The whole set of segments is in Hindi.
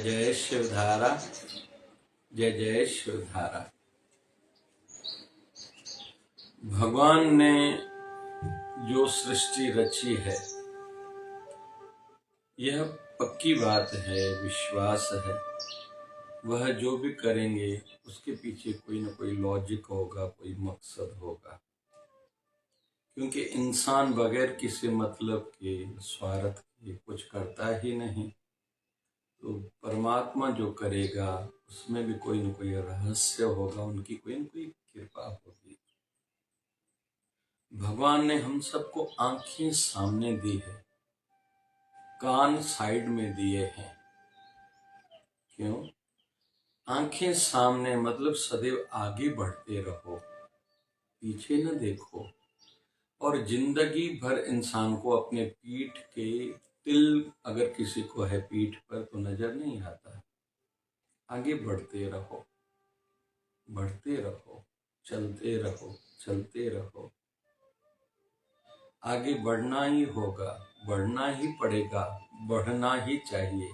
जय शिवधारा, जय जय शिवधारा। भगवान ने जो सृष्टि रची है, यह पक्की बात है, विश्वास है। वह जो भी करेंगे उसके पीछे कोई ना कोई लॉजिक होगा, कोई मकसद होगा, क्योंकि इंसान बगैर किसी मतलब के, स्वार्थ के कुछ करता ही नहीं। तो परमात्मा जो करेगा उसमें भी कोई न कोई रहस्य होगा, उनकी कोई न कोई कृपा होगी। भगवान ने हम सबको आंखें सामने दी है, कान साइड में दिए हैं। क्यों? आंखें सामने मतलब सदैव आगे बढ़ते रहो, पीछे न देखो। और जिंदगी भर इंसान को अपने पीठ के तिल अगर किसी को है पीठ पर तो नजर नहीं आता। आगे बढ़ते रहो, बढ़ते रहो, चलते रहो, चलते रहो। आगे बढ़ना ही होगा, बढ़ना ही पड़ेगा, बढ़ना ही चाहिए।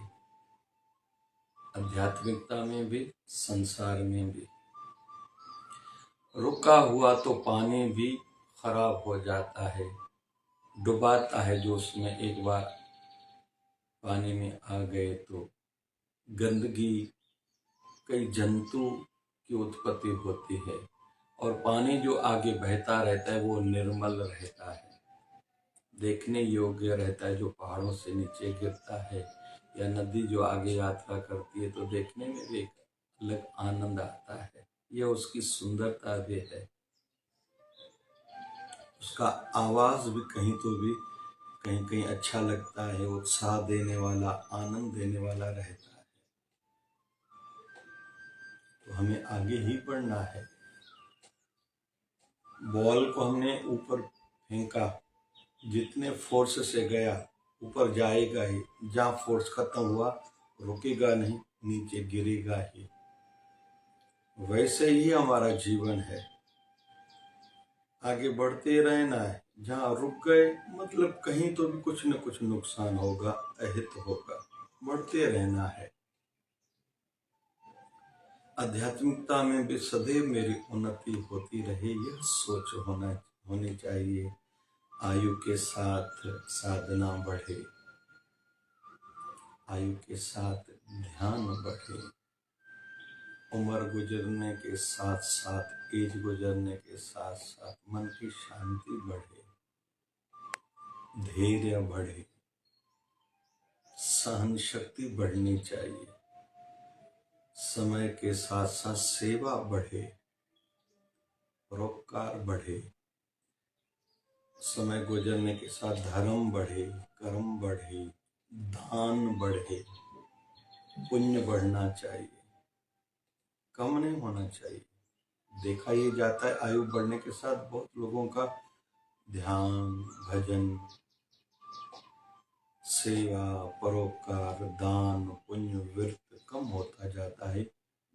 आध्यात्मिकता में भी, संसार में भी। रुका हुआ तो पानी भी खराब हो जाता है, डुबाता है जो उसमें एक बार पानी में आ गए तो। गंदगी, कई जंतु की उत्पत्ति होती है, और पानी जो आगे बहता रहता है वो निर्मल रहता है, देखने योग्य रहता है। जो पहाड़ों से नीचे गिरता है या नदी जो आगे यात्रा करती है तो देखने में भी एक अलग आनंद आता है। यह उसकी सुंदरता भी है। उसका आवाज भी कहीं तो भी कहीं कहीं अच्छा लगता है, उत्साह देने वाला, आनंद देने वाला रहता है। तो हमें आगे ही बढ़ना है। बॉल को हमने ऊपर फेंका, जितने फोर्स से गया ऊपर जाएगा ही, जहाँ फोर्स खत्म हुआ रुकेगा नहीं, नीचे गिरेगा ही। वैसे ही हमारा जीवन है, आगे बढ़ते रहना है। जहाँ रुक गए मतलब कहीं तो भी कुछ न कुछ नुकसान होगा, अहित होगा। बढ़ते रहना है। आध्यात्मिकता में भी सदैव मेरी उन्नति होती रहे, यह सोच होनी चाहिए। आयु के साथ साधना बढ़े, आयु के साथ ध्यान बढ़े, उम्र गुजरने के साथ साथ, एज गुजरने के साथ साथ मन की शांति बढ़े, धैर्य बढ़े, सहन शक्ति बढ़नी चाहिए। समय के साथ साथ सेवा बढ़े, परोपकार बढ़े। समय गुजरने के साथ धर्म बढ़े, कर्म बढ़े, दान बढ़े, पुण्य बढ़ना चाहिए, कम नहीं होना चाहिए। देखा ये जाता है आयु बढ़ने के साथ बहुत लोगों का ध्यान, भजन, सेवा, परोपकार, दान, पुण्य, व्रत कम होता जाता है,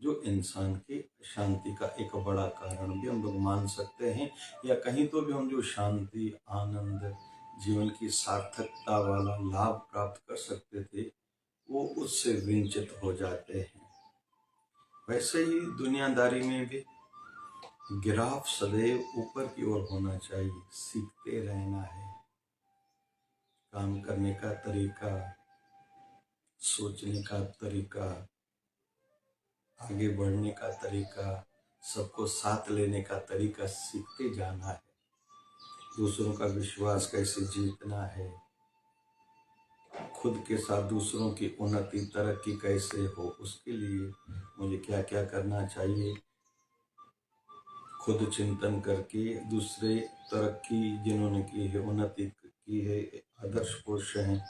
जो इंसान की शांति का एक बड़ा कारण भी हम लोग मान सकते हैं। या कहीं तो भी हम जो शांति, आनंद, जीवन की सार्थकता वाला लाभ प्राप्त कर सकते थे वो उससे वंचित हो जाते हैं। वैसे ही दुनियादारी में भी ग्राफ सदैव ऊपर की ओर होना चाहिए, सीखते रहना है। काम करने का तरीका, सोचने का तरीका, आगे बढ़ने का तरीका, सबको साथ लेने का तरीका सीखते जाना है। दूसरों का विश्वास कैसे जीतना है, खुद के साथ दूसरों की उन्नति, तरक्की कैसे हो, उसके लिए मुझे क्या क्या करना चाहिए, खुद चिंतन करके दूसरे तरक्की जिन्होंने की है, उन्नति की है, आदर्श पुरुष हैं,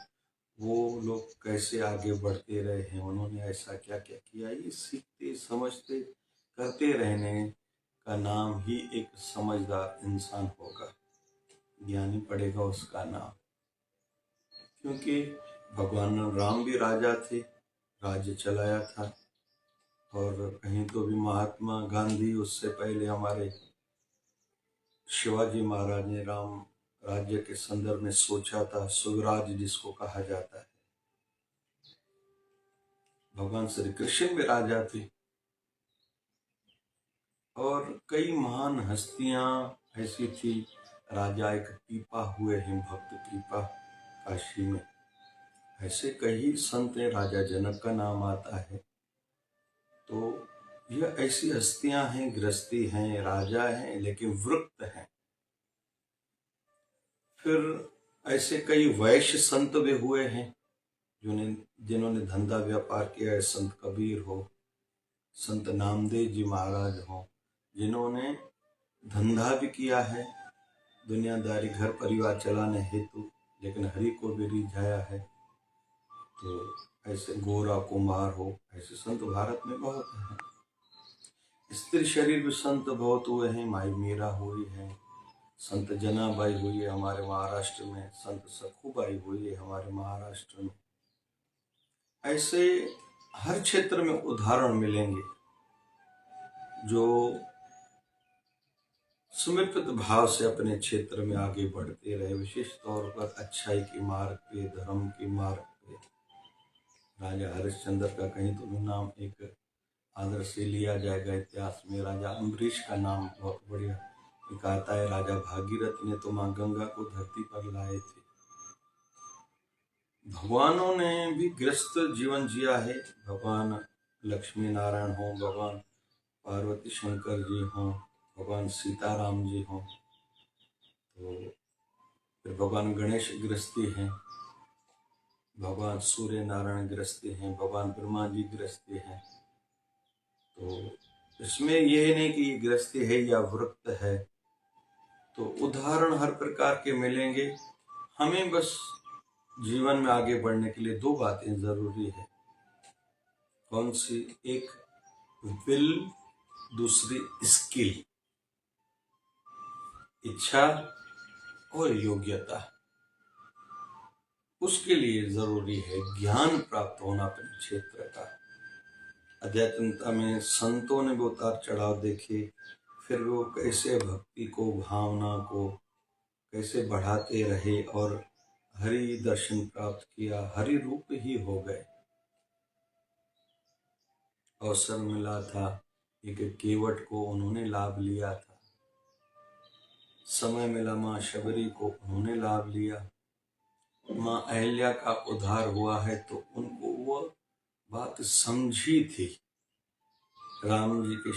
वो लोग कैसे आगे बढ़ते रहे हैं, उन्होंने ऐसा क्या क्या किया, ये सीखते समझते करते रहने का नाम ही एक समझदार इंसान होगा, ज्ञानी पड़ेगा उसका नाम। क्योंकि भगवान राम भी राजा थे, राज्य चलाया था। और कहीं तो भी महात्मा गांधी, उससे पहले हमारे शिवाजी महाराज ने राम राज्य के संदर्भ में सोचा था, स्वराज जिसको कहा जाता है। भगवान श्री कृष्ण भी राजा थे, और कई महान हस्तियां ऐसी थी। राजा एक पीपा हुए हैं, भक्त पीपा काशी में। ऐसे कई संत हैं, राजा जनक का नाम आता है। तो यह ऐसी हस्तियां हैं, गृहस्थी हैं, राजा हैं, लेकिन वृत्त हैं। फिर ऐसे कई वैश्य संत भी हुए हैं, जिन्होंने धंधा व्यापार किया है। संत कबीर हो, संत नामदेव जी महाराज हो, जिन्होंने धंधा भी किया है, दुनियादारी घर परिवार चलाने हेतु, लेकिन हरि को भी रिझाया है। तो ऐसे गोरा कुमार हो, ऐसे संत भारत में बहुत हैं। स्त्री शरीर भी संत बहुत हुए हैं। माई मीरा हुई है, संत जनाबाई हुई है हमारे महाराष्ट्र में, संत सखूबाई हुई है हमारे महाराष्ट्र में। ऐसे हर क्षेत्र में उदाहरण मिलेंगे जो समर्पित भाव से अपने क्षेत्र में आगे बढ़ते रहे, विशेष तौर पर अच्छाई के मार्ग पे, धर्म के मार्ग पे। राजा हरिश्चंद्र का कहीं तो नाम एक आदर्श से लिया जाएगा इतिहास में। राजा अम्बरीश का नाम बहुत बढ़िया एक आता है। राजा भागीरथ ने तो माँ गंगा को धरती पर लाए थे। भगवानों ने भी गृहस्थ जीवन जिया है। भगवान लक्ष्मी नारायण हो, भगवान पार्वती शंकर जी हों, भगवान सीताराम जी हों, तो फिर भगवान गणेश गृहस्थी हैं, भगवान सूर्य नारायण गृहस्थी हैं, भगवान ब्रह्मा जी गृहस्थी हैं। तो इसमें यह नहीं कि ये गृहस्थी है या वृत्त है। तो उदाहरण हर प्रकार के मिलेंगे। हमें बस जीवन में आगे बढ़ने के लिए दो बातें जरूरी है। कौन सी? एक विल, दूसरी स्किल, इच्छा और योग्यता। उसके लिए जरूरी है ज्ञान प्राप्त होना अपने क्षेत्र का। अध्यात्मता में संतों ने भी उतार चढ़ाव देखे, फिर वो कैसे भक्ति को, भावना को कैसे बढ़ाते रहे और हरि दर्शन प्राप्त किया, हरि रूप ही हो गए। अवसर मिला था, एक केवट को उन्होंने लाभ लिया था। समय मिला माँ शबरी को, उन्होंने लाभ लिया। माँ अहिल्या का उद्धार हुआ है तो उनको वो बात समझी थी। राम जी के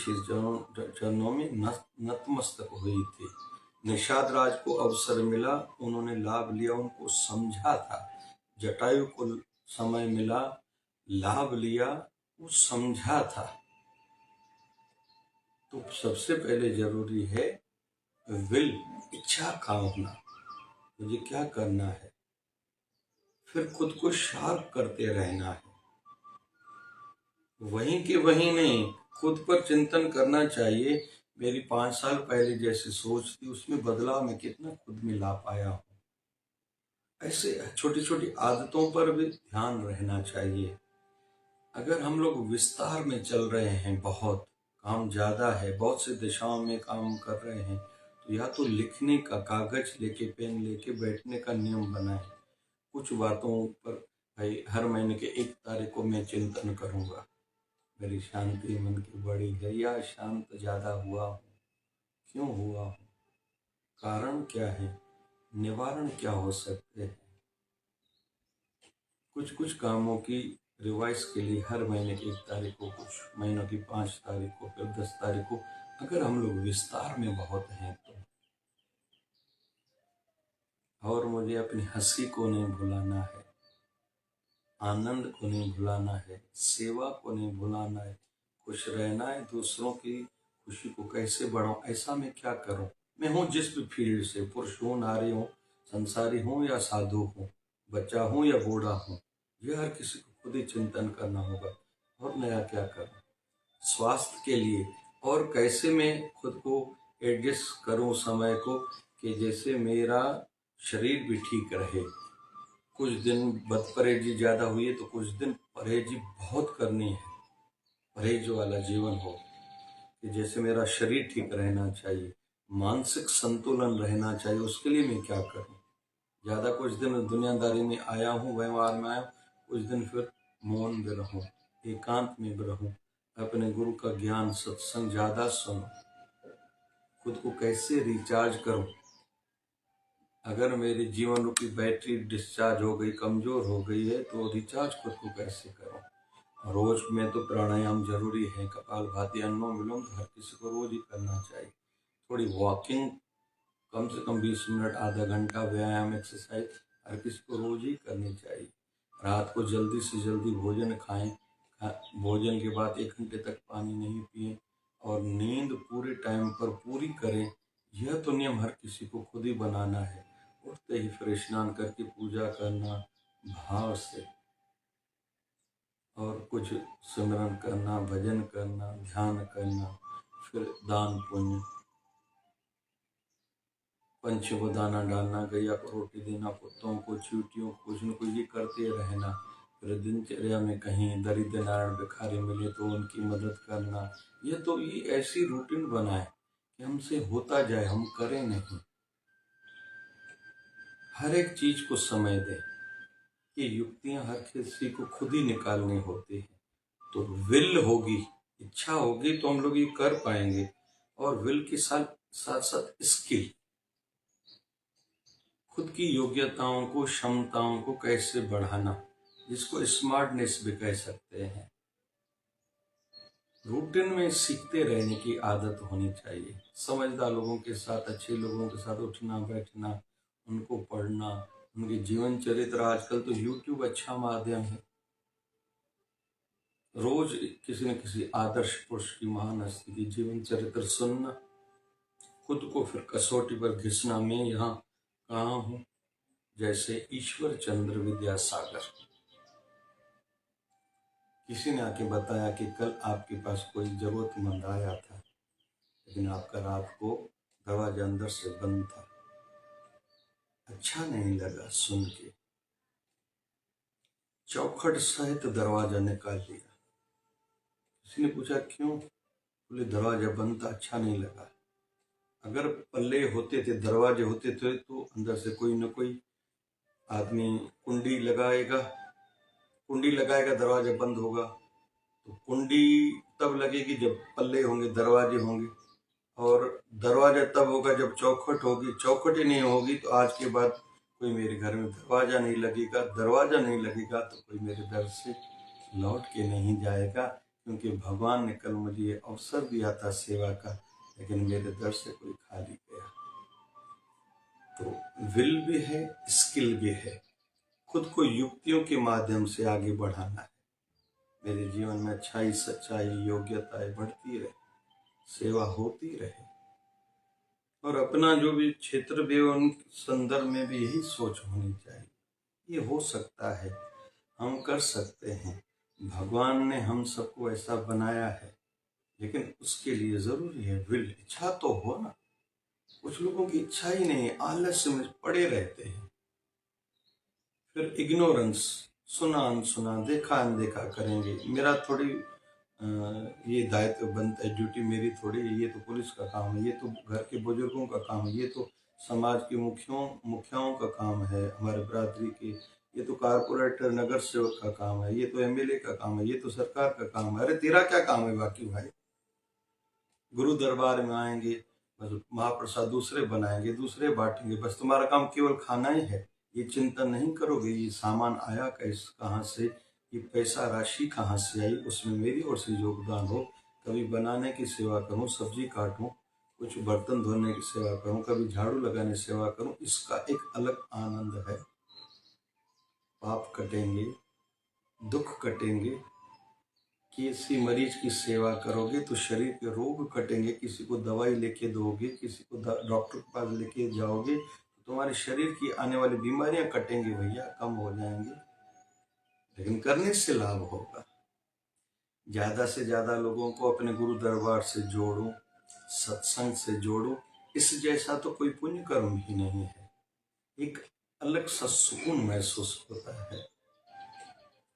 चरणों में नतमस्तक हुई थी। निषाद राज को अवसर मिला, उन्होंने लाभ लिया, उनको समझा था। जटायु को समय मिला, लाभ लिया, वो समझा था। तो सबसे पहले जरूरी है विल, इच्छा का होना, मुझे क्या करना है। फिर खुद को शार्प करते रहना है। वहीं के वहीं नहीं, खुद पर चिंतन करना चाहिए। मेरी 5 साल पहले जैसी सोच थी, उसमें बदलाव में कितना खुद में ला पाया हूँ। ऐसे छोटी छोटी आदतों पर भी ध्यान रहना चाहिए। अगर हम लोग विस्तार में चल रहे हैं, बहुत काम ज्यादा है, बहुत सी दिशाओं में काम कर रहे हैं, तो या तो लिखने का, कागज लेके, पेन लेके बैठने का नियम बनाए। कुछ बातों पर भाई हर महीने के 1 तारीख को मैं चिंतन करूंगा, मेरी शांति मन की बड़ी है या शांत ज्यादा हुआ हूँ, क्यों हुआ हूँ, कारण क्या है, निवारण क्या हो सकते हैं। कुछ कुछ कामों की रिवाइज के लिए हर महीने की 1 तारीख को, कुछ महीनों की 5 तारीख को, फिर 10 तारीख को, अगर हम लोग विस्तार में बहुत हैं तो। और मुझे अपनी हंसी को नहीं भुलाना है, आनंद को नहीं भुलाना है, सेवा को नहीं भुलाना है, खुश रहना है। दूसरों की खुशी को कैसे बढ़ाऊं, ऐसा मैं क्या करूं। मैं हूं जिस भी फील्ड से, पुरुष हूं, नारी हूं, संसारी हूं या साधु हूं, बच्चा हूं या बूढ़ा हूं, यह हर किसी को खुद ही चिंतन करना होगा। और नया क्या करूं स्वास्थ्य के लिए, और कैसे मैं खुद को एडजस्ट करूं समय को, कि जैसे मेरा शरीर भी ठीक रहे। कुछ दिन बदपरहेजी ज्यादा हुई है तो कुछ दिन परहेजी बहुत करनी है। परहेज वाला जीवन हो, कि जैसे मेरा शरीर ठीक रहना चाहिए, मानसिक संतुलन रहना चाहिए। उसके लिए मैं क्या करूं। ज्यादा कुछ दिन दुनियादारी में आया हूँ, व्यवहार में आया हूँ, कुछ दिन फिर मौन भी रहूं। एकांत में रहूं, अपने गुरु का ज्ञान सत्संग ज्यादा सुनो, खुद को कैसे रिचार्ज करूं। अगर मेरी जीवन रूपी बैटरी डिस्चार्ज हो गई, कमजोर हो गई है, तो रिचार्ज खुद को कैसे करूं। रोज में तो प्राणायाम जरूरी है, कपालभाति, अनुलोम विलोम तो हर किसी को रोज ही करना चाहिए। थोड़ी वॉकिंग कम से कम 20 मिनट, आधा घंटा व्यायाम, एक्सरसाइज हर किसी को रोज ही करनी चाहिए। रात को जल्दी से जल्दी भोजन खाएं, भोजन के बाद 1 घंटे तक पानी नहीं पिए, और नींद पूरे टाइम पर पूरी करें। यह तो नियम हर किसी को खुद ही बनाना है। उठते ही फिर स्नान करके पूजा करना भाव से, और कुछ सिमरन करना, भजन करना, ध्यान करना, फिर दान पुण्य, पंछी को दाना डालना, गैया को रोटी देना, कुत्तों को, चींटियों को, कुछ न कुछ ये करते रहना। फिर दिनचर्या में कहीं दरिद्र नारायण भिखारी मिले तो उनकी मदद करना। ये ऐसी रूटीन बनाए कि हमसे होता जाए, हम करें नहीं। हर एक चीज को समय दें। ये युक्तियां हर किसी को खुद ही निकालनी होती है। तो विल होगी, इच्छा होगी तो हम लोग ये कर पाएंगे। और विल के साथ साथ स्किल, खुद की योग्यताओं को, क्षमताओं को कैसे बढ़ाना, जिसको स्मार्टनेस भी कह सकते हैं। रूटीन में सीखते रहने की आदत होनी चाहिए। समझदार लोगों के साथ, अच्छे लोगों के साथ उठना बैठना, उनको पढ़ना, उनके जीवन चरित्र। आजकल तो यूट्यूब अच्छा माध्यम है। रोज किसी न किसी आदर्श पुरुष की, महान हस्ती की जीवन चरित्र सुनना, खुद को फिर कसौटी पर घिसना। मैं यहाँ कहाँ हूँ, जैसे ईश्वर चंद्र विद्यासागर। किसी ने आके बताया कि कल आपके पास कोई जरूरतमंद आया था, लेकिन आपका रात को दरवाजा अंदर से बंद था। अच्छा नहीं लगा सुन के, चौखट सहित दरवाजा निकाल लिया। किसी ने पूछा क्यों, बोले दरवाजा बंद था, अच्छा नहीं लगा। अगर पल्ले होते थे, दरवाजे होते थे, तो अंदर से कोई न कोई आदमी कुंडी लगाएगा, दरवाजा बंद होगा। तो कुंडी तब लगेगी जब पल्ले होंगे, दरवाजे होंगे, और दरवाजा तब होगा जब चौखट होगी। चौखट ही नहीं होगी तो आज के बाद कोई मेरे घर में दरवाजा नहीं लगेगा। दरवाजा नहीं लगेगा तो कोई मेरे दर से लौट के नहीं जाएगा, क्योंकि भगवान ने कल मुझे ये अवसर दिया था सेवा का, लेकिन मेरे दर से कोई खाली गया। तो विल भी है, स्किल भी है। खुद को युक्तियों के माध्यम से आगे बढ़ाना है। मेरे जीवन में अच्छाई, सच्चाई, योग्यताएं बढ़ती रहे, सेवा होती रहे, और अपना जो भी क्षेत्र भी उन संदर्भ में भी यही सोच होनी चाहिए। ये हो सकता है, हम कर सकते हैं। भगवान ने हम सबको ऐसा बनाया है, लेकिन उसके लिए जरूरी है विल, इच्छा तो हो ना। कुछ लोगों की इच्छा ही नहीं, आलस्य में पड़े रहते हैं। फिर इग्नोरेंस, सुना अनसुना, देखा अनदेखा करेंगे। मेरा थोड़ी ये दायित्व बनता है, ड्यूटी मेरी थोड़ी, ये तो पुलिस का काम है, ये तो घर के बुजुर्गों का काम है, ये तो समाज के मुखियाओं का काम है, हमारे बरादरी के, ये तो कारपोरेटर नगर सेवक का काम है, ये तो एमएलए का काम है, ये तो सरकार का काम है। अरे तेरा क्या काम है बाकी भाई? गुरु दरबार में आएंगे, बस महाप्रसाद दूसरे बनाएंगे, दूसरे बांटेंगे, बस तुम्हारा काम केवल खाना ही है। ये चिंता नहीं करोगे ये सामान आया कहाँ से, ये पैसा राशि कहाँ से आई, उसमें मेरी ओर से योगदान हो। कभी बनाने की सेवा करूं, सब्जी काटूं, कुछ बर्तन धोने की सेवा करूं, कभी झाड़ू लगाने की सेवा करूं, इसका एक अलग आनंद है। पाप कटेंगे, दुख कटेंगे। किसी मरीज की सेवा करोगे तो शरीर के रोग कटेंगे। किसी को दवाई लेके दोगे, किसी को डॉक्टर के पास लेके जाओगे, तो तुम्हारे शरीर की आने वाली बीमारियां कटेंगी भैया, कम हो जाएंगी। लेकिन करने से लाभ होगा। ज्यादा से ज्यादा लोगों को अपने गुरु दरबार से जोड़ो, सत्संग से जोड़ो। इस जैसा तो कोई पुण्य कर्म ही नहीं है। एक अलग सा सुकून महसूस होता है।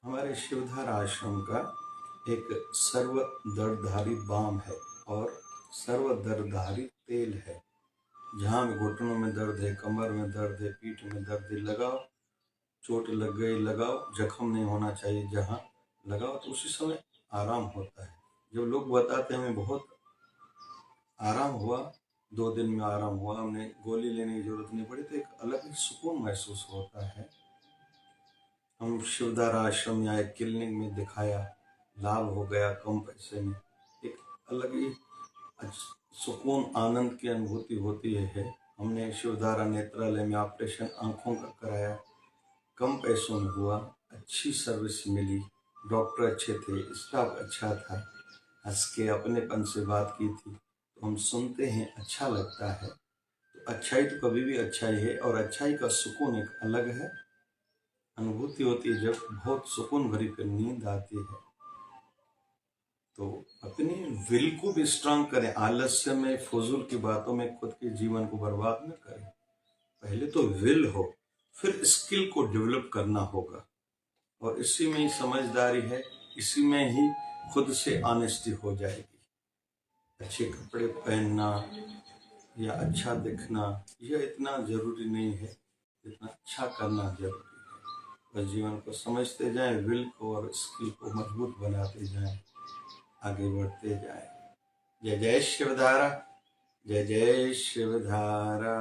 हमारे शिवधार आश्रम का एक सर्व दर्दधारी बाम है और सर्व दर्दधारी तेल है। जहाँ भी घुटनों में दर्द है, कमर में दर्द है, पीठ में दर्द है, लगाओ। चोट लग गई लगाओ, जख्म नहीं होना चाहिए जहाँ, लगाओ तो उसी समय आराम होता है। जब लोग बताते हैं हमें बहुत आराम हुआ, 2 दिन में आराम हुआ, हमने गोली लेने की जरूरत नहीं पड़ी, तो एक अलग ही सुकून महसूस होता है। हम शिवधारा आश्रम या एक क्लिनिक में दिखाया, लाभ हो गया कम पैसे में, एक अलग ही सुकून आनंद की अनुभूति होती है। हमने शिवधारा नेत्रालय में ऑपरेशन आंखों का कराया, कम पैसों में हुआ, अच्छी सर्विस मिली, डॉक्टर अच्छे थे, स्टाफ अच्छा था, हंस के अपनेपन से बात की थी, तो हम सुनते हैं, अच्छा लगता है। तो अच्छाई तो कभी भी अच्छाई है, और अच्छाई का सुकून एक अलग है, अनुभूति होती है जब बहुत सुकून भरी फिर नींद आती है। तो अपनी विल को भी स्ट्रांग करें, आलस्य में, फजूल की बातों में खुद के जीवन को बर्बाद न करें। पहले तो विल हो, फिर स्किल को डेवलप करना होगा, और इसी में ही समझदारी है, इसी में ही खुद से ऑनेस्टी हो जाएगी। अच्छे कपड़े पहनना या अच्छा दिखना यह इतना जरूरी नहीं है जितना अच्छा करना जरूरी है। बस जीवन को समझते जाएं, विल को और स्किल को मजबूत बनाते जाएं, आगे बढ़ते जाएं। जय जय शिवधारा, जय जय शिवधारा।